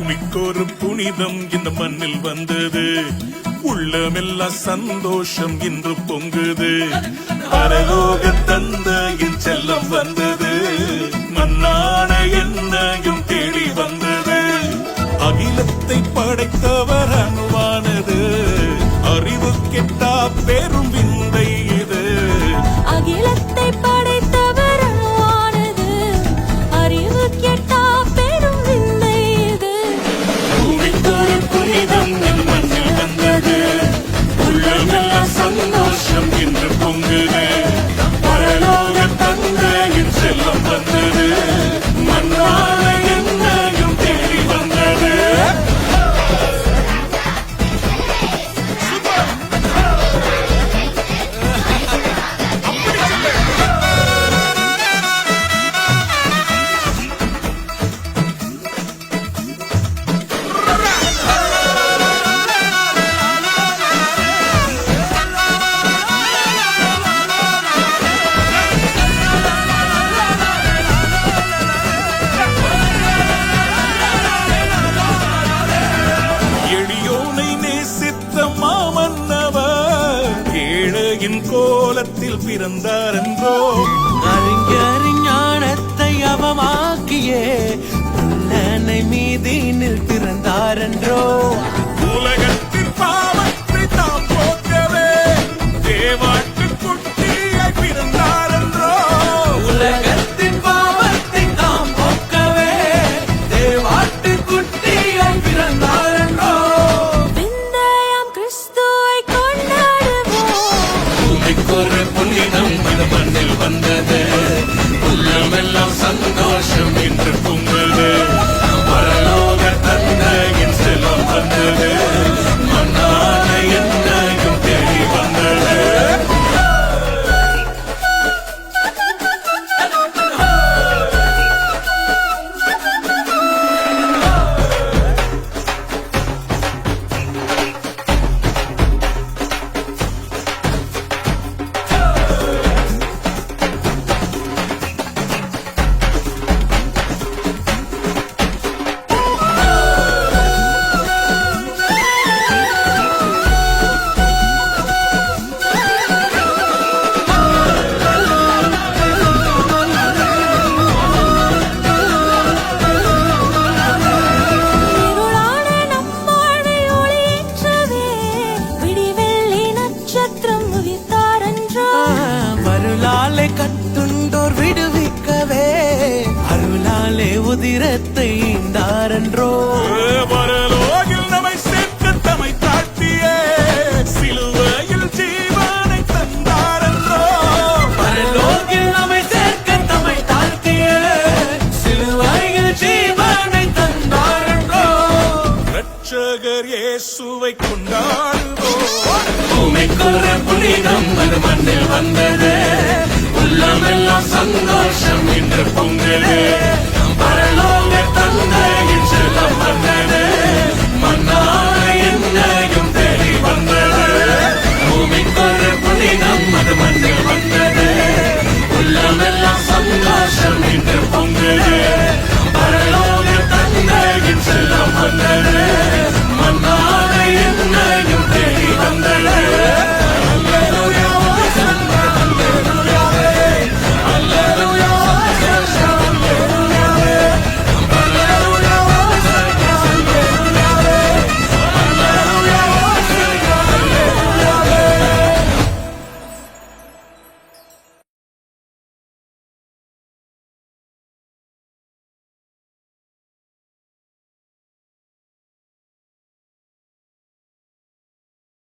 பூமிக்கொரு புனிதம் இந்த மண்ணில் வந்தது, உள்ளமெல்லாம் சந்தோஷம் இன்று பொங்குது. பரலோக தந்தையின் செல்லம் வந்தது, மண்ணான என்னையும் தேடி வந்தது. அகிலத்தை படைத்தவர் அணுவானது, அறிவு கெட்டா பெரும் விந்தை இது. அகிலத்தை படைத்தவர் அணுவானது, அறிவு கெட்டா பெரும் விந்தை இது. பூமிக்கொரு புனிதம் என் மண்ணில் வந்தது, உள்ளமெல்லாம் சந்தோஷம் இன்று பொங்குது. பரலோக தந்தையின் செல்லம் வந்தது, மண்ணான என்னையும் தேடி வந்தது. எளியோனை நேசித்த மாமன்னவர் ஏழையின் கோலத்தில் பிறந்தார் என்றோ. அறிஞானத்தை அவமாக்கியே புல்லனை மீதினில் பிறந்தாரென்றோ. உலகத்தின் பாவத்தை தாம் போக்கவே தேவாட்டு குட்டியாய் பிறந்தார் என்றோ. உலகத்தின் பாவத்தை தாம் போக்கவே தேவாட்டு குட்டியாய் பிறந்தாரென்றோ. விந்தையாம் கிறிஸ்துவை கொண்டாடுவோம். பூமிக்கொரு புனிதம் இந்த மண்ணில் வந்தது, உள்ளமெல்லாம் சந்தோஷம் இன்று பொங்குது. பரலோக தந்தையின் செல்லம் வந்தது, மண்ணான என்னையும் தேடி வந்தது. இருளான நம் வாழ்வை ஒளியேற்றவே விடிவெள்ளி நட்சத்திரம் உதித்தாரன்றோ. மருளாலே கட்டுண்டோர் விடுவிக்கவே அருளாலே உதிரத்தை ஈந்தாரென்றோ. பரலோகில் நம்மை சேர்க்க தம்மை தாழ்த்தியே சிலுவையில் ஜீவனை தந்தார் என்றோ. பரலோகில் நம்மை சேர்க்க தம்மை தாழ்த்திய சிலுவையில் ஜீவனை தந்தாரென்றோ. இரட்சகர் இயேசுவை கொண்டாடுவோம். பூமிக்கொரு புனிதம் அது மண்ணில் வந்தது, உள்ளமெல்லாம் சந்தோஷம் இன்று பொங்குது. பரலோக தந்தை